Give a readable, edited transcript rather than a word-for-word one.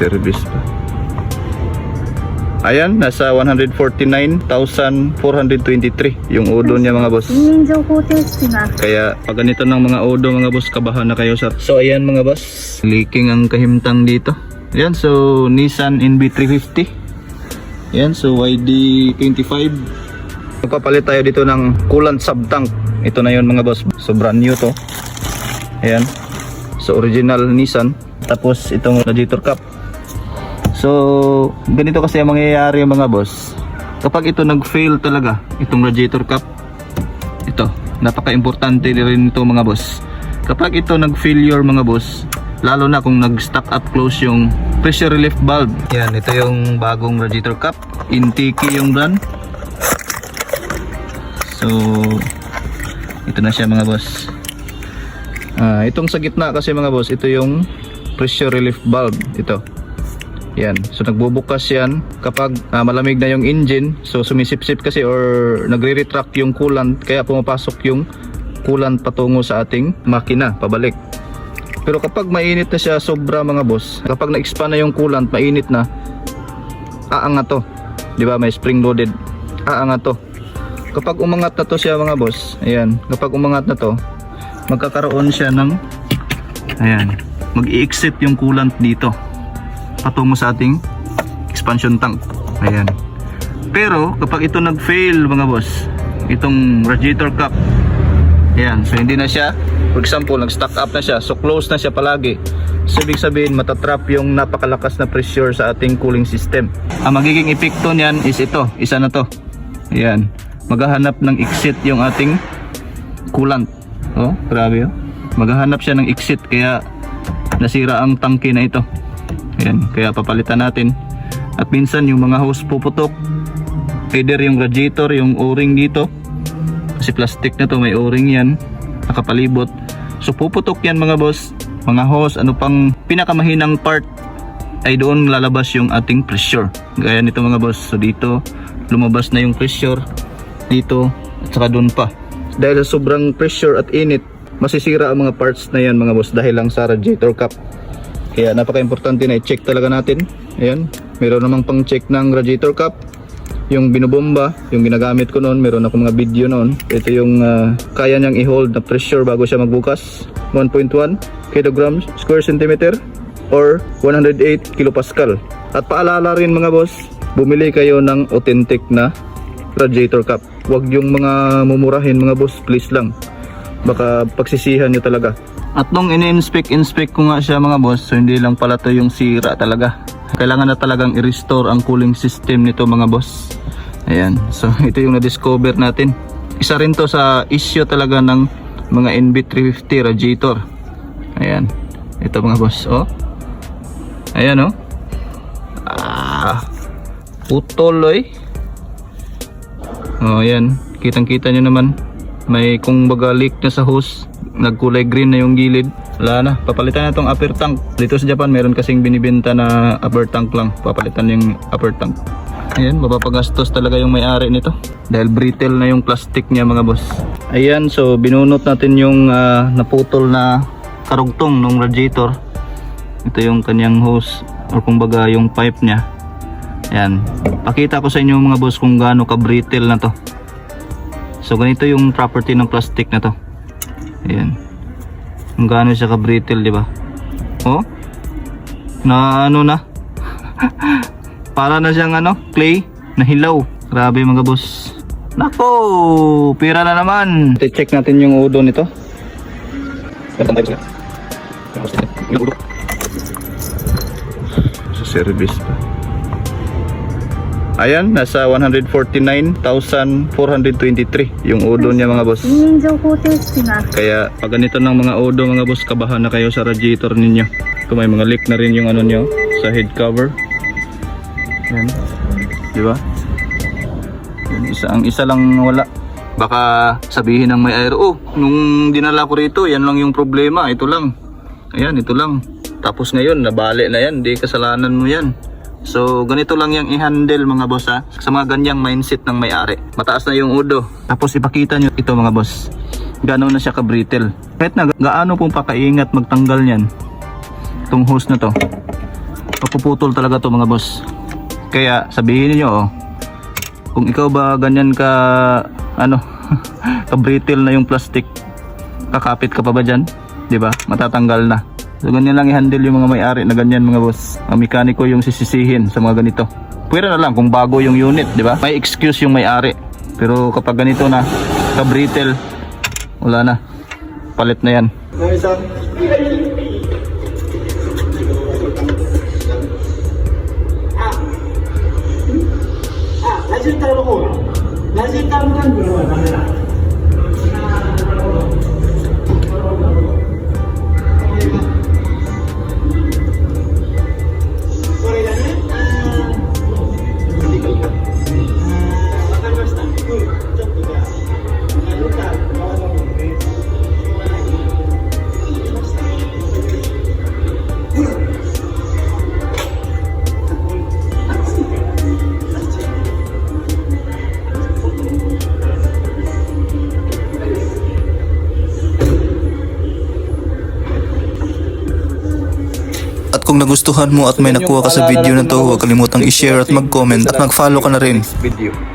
service pa. Ayan, nasa 149,423 yung odo niya mga boss. Kaya pag ganito ng mga odo mga boss, kabahan na kayo sir. So ayan mga boss, leaking ang kahimtang dito. Ayan, so Nissan NB350. Ayan, so YD25. Magpapalit tayo dito ng coolant sub tank. Ito na yun mga boss, so brand new to. Ayan, so original Nissan. Tapos itong radiator cap. So ganito kasi ang mangyayari mga boss, kapag ito nag-fail talaga, itong radiator cap, ito, napaka-importante rin ito mga boss. Kapag ito nag-failure mga boss, lalo na kung nag-stuck up close yung pressure relief valve. Yan, ito yung bagong radiator cap, Intiki yung brand. So ito na siya mga boss. Itong sa gitna kasi mga boss, ito yung pressure relief valve, ito. Yan, so nagbubukas yan kapag malamig na yung engine. So sumisipsip kasi or nagre-retract yung coolant, kaya pumapasok yung coolant patungo sa ating makina, pabalik. Pero kapag mainit na siya sobra mga boss, kapag na-expand na yung coolant, mainit na, aangat to, di ba? May spring loaded, aangat to. Kapag umangat na to siya mga boss, ayan, kapag umangat na to, magkakaroon siya ng, ayan, mag-i-exit yung coolant dito patungo sa ating expansion tank. Ayan. Pero kapag ito nag-fail mga boss, itong radiator cap, ayan, so hindi na siya, for example, nag-stack up na siya, so close na siya palagi. So ibig sabihin, matatrap yung napakalakas na pressure sa ating cooling system. Ang magiging epekto niyan is ito, isa na to. Ayan, maghahanap ng exit yung ating coolant. Oh, grabe oh. Maghahanap siya ng exit, kaya nasira ang tangke na ito. Ayan, kaya papalitan natin. At minsan yung mga hose puputok, either yung radiator, yung o-ring dito, kasi plastic na to, may o-ring yan, nakapalibot. So puputok yan mga boss, mga hose, ano pang pinakamahinang part, ay doon lalabas yung ating pressure. Gaya nito mga boss, so dito lumabas na yung pressure, dito at saka doon pa. Dahil sa sobrang pressure at init, masisira ang mga parts na yan mga boss, dahil lang sa radiator cap. Kaya napaka-importante na i-check talaga natin. Ayan, meron namang pang-check ng radiator cap, yung binubomba, yung ginagamit ko noon, meron ako mga video noon. Ito yung kaya niyang i-hold na pressure bago siya magbukas, 1.1 kg square centimeter or 108 kilopascal. At paalala rin mga boss, bumili kayo ng authentic na radiator cap. Huwag yung mga mumurahin mga boss, please lang, baka pagsisihan nyo talaga. At nung ini-inspect ko nga siya mga boss, so hindi lang pala to yung sira talaga. Kailangan na talagang i-restore ang cooling system nito mga boss. Ayan, so ito yung na-discover natin. Isa rin to sa issue talaga ng mga NB350 radiator. Ayan, ito mga boss, oh. Ayan oh. Putuloy. Oh, ayan, kitang-kita nyo naman. May kung baga leak na sa hose, nagkulay green na yung gilid. Wala na, papalitan na itong upper tank. Dito sa Japan meron kasing binibenta na upper tank lang, papalitan yung upper tank. Ayan, mapapagastos talaga yung may-ari nito dahil brittle na yung plastic niya mga boss. Ayan, so binunot natin yung naputol na karugtong ng radiator. Ito yung kanyang hose or kumbaga yung pipe niya. Ayan, pakita ko sa inyo mga boss kung gaano ka brittle na to. So ganito yung property ng plastic na to. Ayan, kung gaano siya ka brittle, di ba? Oh, na ano na para na siyang ano, clay na hilaw. Grabe mga boss. Nako, pira na naman. I-check natin yung udo nito. Sa service pa. Ayan, nasa 149,423 yung odo niya mga boss. Kaya pag ganito ng mga odo mga boss, kabahan na kayo sa radiator ninyo. Kung may mga leak na rin yung ano nyo sa head cover. Ayan, diba? Ang isa lang wala. Baka sabihin ng may aero, oh, nung dinala ko rito, yan lang yung problema, ito lang. Ayan, ito lang. Tapos ngayon, nabali na yan, di kasalanan mo yan. So ganito lang yung i-handle mga boss ha, sa mga ganyang mindset ng may-ari. Mataas na yung udo, tapos ipakita nyo ito mga boss, gano'n na siya ka-brittle. Kahit na gaano pong pakaingat magtanggal nyan, itong hose na to, Papuputol talaga to mga boss. Kaya sabihin niyo oh, kung ikaw ba ganyan ka ano ka-brittle na yung plastic, kakapit ka pa ba dyan? 'Di ba? Matatanggal na. So ganyan lang i-handle yung mga may-ari na ganyan mga boss. Ang mekaniko yung sisisihin sa mga ganito. Pwede na lang kung bago yung unit, 'di ba? May excuse yung may-ari. Pero kapag ganito na, ka-brittle, wala na. Palit na 'yan. 라질 따르고 라질 따르면 물어봐 카메라 At kung nagustuhan mo at may nakuha ka sa video na to, huwag kalimutang i-share at mag-comment at mag-follow ka na rin. Video.